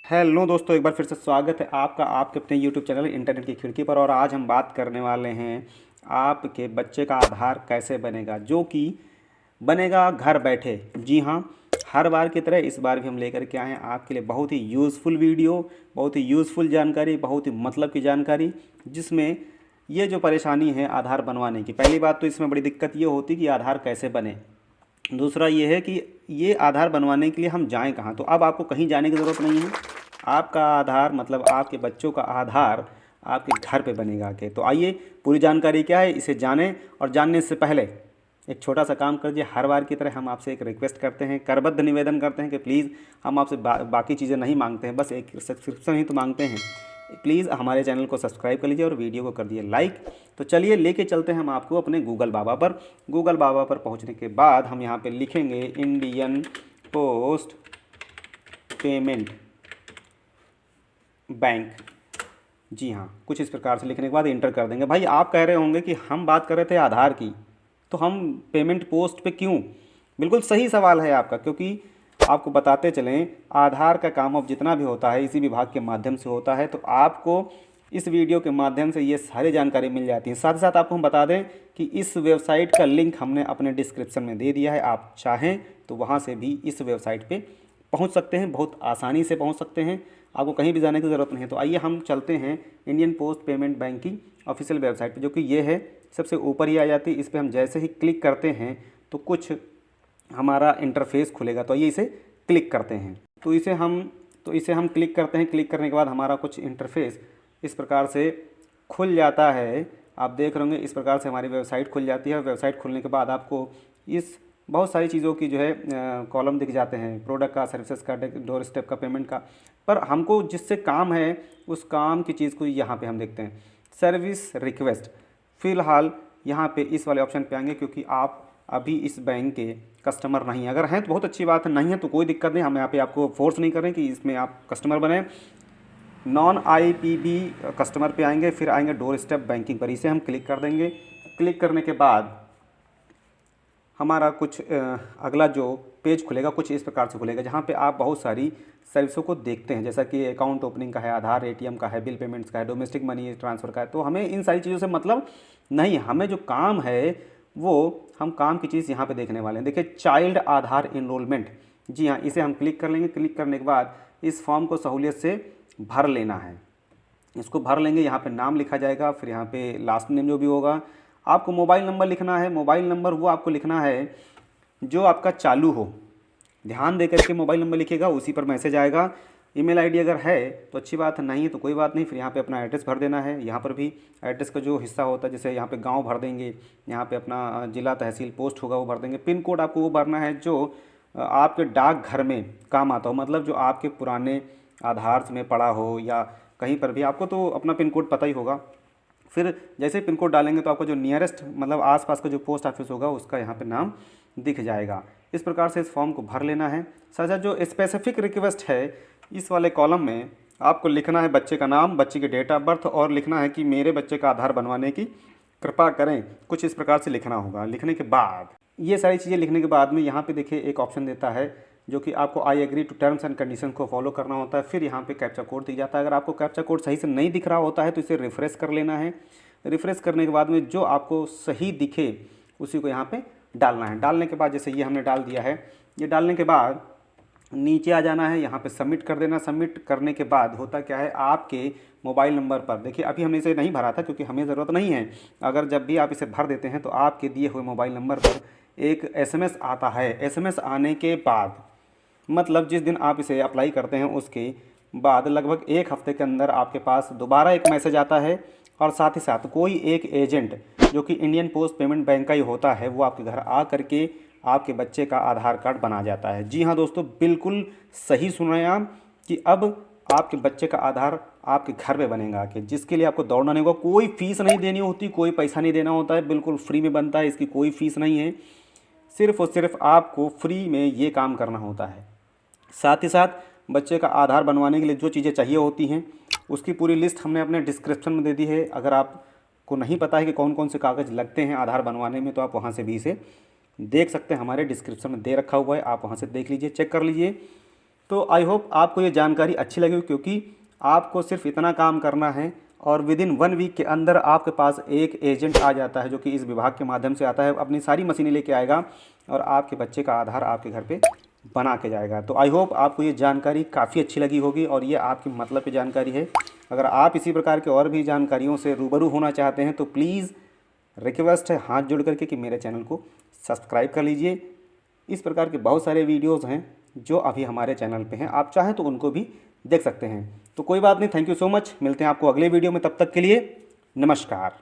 Hello दोस्तों, एक बार फिर से स्वागत है आपका आपके अपने यूट्यूब चैनल इंटरनेट की खिड़की पर। और आज हम बात करने वाले हैं आपके बच्चे का आधार कैसे बनेगा, जो कि बनेगा घर बैठे। जी हाँ, हर बार की तरह इस बार भी हम लेकर के आए हैं आपके लिए बहुत ही यूज़फुल वीडियो, बहुत ही यूज़फुल जानकारी, बहुत ही मतलब की जानकारी, जिसमें ये जो परेशानी है आधार बनवाने की। पहली बात तो इसमें बड़ी दिक्कत ये होती कि आधार कैसे बने। दूसरा ये है कि ये आधार बनवाने के लिए हम जाएं कहाँ। तो अब आपको कहीं जाने की ज़रूरत नहीं है। आपका आधार मतलब आपके बच्चों का आधार आपके घर पे बनेगा के। तो आइए पूरी जानकारी क्या है इसे जानें। और जानने से पहले एक छोटा सा काम कर दीजिए। हर बार की तरह हम आपसे एक रिक्वेस्ट करते हैं, करबद्ध निवेदन करते हैं कि प्लीज़, हम आपसे बाकी चीज़ें नहीं मांगते हैं, बस एक सब्सक्रिप्शन ही तो मांगते हैं। प्लीज़ हमारे चैनल को सब्सक्राइब कर लीजिए और वीडियो को कर दिए लाइक। तो चलिए लेके चलते हैं हम आपको अपने गूगल बाबा पर। गूगल बाबा पर पहुंचने के बाद हम यहाँ पे लिखेंगे इंडियन पोस्ट पेमेंट बैंक। जी हाँ, कुछ इस प्रकार से लिखने के बाद इंटर कर देंगे। भाई आप कह रहे होंगे कि हम बात कर रहे थे आधार की, तो हम पेमेंट पोस्ट पे क्यों? बिल्कुल सही सवाल है आपका, क्योंकि आपको बताते चलें आधार का काम अब जितना भी होता है इसी विभाग के माध्यम से होता है। तो आपको इस वीडियो के माध्यम से ये सारी जानकारी मिल जाती है। साथ ही साथ आपको हम बता दें कि इस वेबसाइट का लिंक हमने अपने डिस्क्रिप्शन में दे दिया है। आप चाहें तो वहाँ से भी इस वेबसाइट पे पहुँच सकते हैं, बहुत आसानी से पहुँच सकते हैं, आपको कहीं भी जाने की ज़रूरत नहीं है। तो आइए हम चलते हैं इंडियन पोस्ट पेमेंट बैंक की ऑफिशियल वेबसाइट पे, जो कि ये है, सबसे ऊपर ही आ जाती है। इस पर हम जैसे ही क्लिक करते हैं तो कुछ हमारा इंटरफेस खुलेगा। तो आइए इसे क्लिक करते हैं। तो इसे हम क्लिक करते हैं। क्लिक करने के बाद हमारा कुछ इंटरफेस इस प्रकार से खुल जाता है। आप देख रहे होंगे इस प्रकार से हमारी वेबसाइट खुल जाती है। वेबसाइट खुलने के बाद आपको इस बहुत सारी चीज़ों की जो है कॉलम दिख जाते हैं, प्रोडक्ट का, सर्विसेज का, डोर स्टेप का, पेमेंट का। पर हमको जिससे काम है उस काम की चीज़ को यहाँ पे हम देखते हैं, सर्विस रिक्वेस्ट। फ़िलहाल यहाँ पे इस वाले ऑप्शन पे आएंगे, क्योंकि आप अभी इस बैंक के कस्टमर नहीं। अगर हैं तो बहुत अच्छी बात है, नहीं है तो कोई दिक्कत नहीं, हम यहाँ पे आपको फोर्स नहीं कर रहे कि इसमें आप कस्टमर बने। नॉन आईपीबी कस्टमर पे आएंगे, फिर आएंगे डोर स्टेप बैंकिंग पर, इसे हम क्लिक कर देंगे। क्लिक करने के बाद हमारा कुछ अगला जो पेज खुलेगा कुछ इस प्रकार से खुलेगा, जहाँ पे आप बहुत सारी सर्विसों को देखते हैं, जैसा कि अकाउंट ओपनिंग का है, आधार, एटीएम का है, बिल पेमेंट्स का है, डोमेस्टिक मनी ट्रांसफ़र का है। तो हमें इन सारी चीज़ों से मतलब नहीं, हमें जो काम है वो हम काम की चीज़ यहाँ पे देखने वाले हैं। देखिए, चाइल्ड आधार इनरोलमेंट। जी हाँ, इसे हम क्लिक कर लेंगे। क्लिक करने के बाद इस फॉर्म को सहूलियत से भर लेना है। इसको भर लेंगे, यहाँ पे नाम लिखा जाएगा, फिर यहाँ पे लास्ट नेम जो भी होगा। आपको मोबाइल नंबर लिखना है। मोबाइल नंबर वो आपको लिखना है जो आपका चालू हो। ध्यान दे करके मोबाइल नंबर लिखिएगा, उसी पर मैसेज आएगा। ईमेल आईडी अगर है तो अच्छी बात है, नहीं है तो कोई बात नहीं। फिर यहाँ पे अपना एड्रेस भर देना है। यहाँ पर भी एड्रेस का जो हिस्सा होता है, जैसे यहाँ पे गांव भर देंगे, यहाँ पे अपना जिला, तहसील, पोस्ट होगा वो भर देंगे। पिन कोड आपको वो भरना है जो आपके डाक घर में काम आता हो, मतलब जो आपके पुराने आधार में पड़ा हो या कहीं पर भी, आपको तो अपना पिन कोड पता ही होगा। फिर जैसे पिन कोड डालेंगे तो आपको जो नियरेस्ट मतलब आसपास का जो पोस्ट ऑफिस होगा उसका यहाँ पे नाम दिख जाएगा। इस प्रकार से इस फॉर्म को भर लेना है। साथ जो स्पेसिफिक रिक्वेस्ट है, इस वाले कॉलम में आपको लिखना है बच्चे का नाम, बच्चे की डेट ऑफ बर्थ, और लिखना है कि मेरे बच्चे का आधार बनवाने की कृपा करें। कुछ इस प्रकार से लिखना होगा। लिखने के बाद ये सारी चीज़ें लिखने के बाद में यहाँ पे देखिए एक ऑप्शन देता है जो कि आपको I agree to terms and condition को फॉलो करना होता है। फिर यहाँ पे कैप्चा कोड दिया जाता है। अगर आपको कैप्चा कोड सही से नहीं दिख रहा होता है तो इसे रिफ़्रेश कर लेना है। रिफ़्रेश करने के बाद में जो आपको सही दिखे उसी को यहाँ पे डालना है। डालने के बाद जैसे ये हमने डाल दिया है, ये डालने के बाद नीचे आ जाना है, यहाँ पे सबमिट कर देना। सबमिट करने के बाद होता क्या है, आपके मोबाइल नंबर पर, देखिए अभी हमने इसे नहीं भरा था क्योंकि हमें ज़रूरत नहीं है। अगर जब भी आप इसे भर देते हैं तो आपके दिए हुए मोबाइल नंबर पर एक एसएमएस आता है। एसएमएस आने के बाद मतलब जिस दिन आप इसे अप्लाई करते हैं उसके बाद लगभग एक हफ्ते के अंदर आपके पास दोबारा एक मैसेज आता है। और साथ ही साथ कोई एक एजेंट जो कि इंडियन पोस्ट पेमेंट बैंक का ही होता है, वो आपके घर आ करके आपके बच्चे का आधार कार्ड बना जाता है। जी हाँ दोस्तों, बिल्कुल सही सुन रहे हैं आप कि अब आपके बच्चे का आधार आपके घर पे बनेगा, कि जिसके लिए आपको दौड़ना नहीं होगा, कोई फीस नहीं देनी होती, कोई पैसा नहीं देना होता है, बिल्कुल फ्री में बनता है, इसकी कोई फीस नहीं है। सिर्फ और सिर्फ आपको फ्री में ये काम करना होता है। साथ ही साथ बच्चे का आधार बनवाने के लिए जो चीज़ें चाहिए होती हैं उसकी पूरी लिस्ट हमने अपने डिस्क्रिप्शन में दे दी है। अगर आपको नहीं पता है कि कौन कौन से कागज़ लगते हैं आधार बनवाने में, तो आप वहाँ से भी इसे देख सकते हैं। हमारे डिस्क्रिप्शन में दे रखा हुआ है, आप वहाँ से देख लीजिए, चेक कर लीजिए। तो आई होप आपको ये जानकारी अच्छी लगी, क्योंकि आपको सिर्फ इतना काम करना है और विद इन 1 वीक के अंदर आपके पास एक एजेंट आ जाता है जो कि इस विभाग के माध्यम से आता है, अपनी सारी मशीनें लेके आएगा और आपके बच्चे का आधार आपके घर पे बना के जाएगा। तो आई होप आपको ये जानकारी काफ़ी अच्छी लगी होगी और ये आपके मतलब की जानकारी है। अगर आप इसी प्रकार के और भी जानकारियों से रूबरू होना चाहते हैं तो प्लीज़ रिक्वेस्ट है हाथ जोड़ करके कि मेरे चैनल को सब्सक्राइब कर लीजिए। इस प्रकार के बहुत सारे वीडियोज़ हैं जो अभी हमारे चैनल पे हैं, आप चाहें तो उनको भी देख सकते हैं। तो कोई बात नहीं, थैंक यू सो मच। मिलते हैं आपको अगले वीडियो में, तब तक के लिए नमस्कार।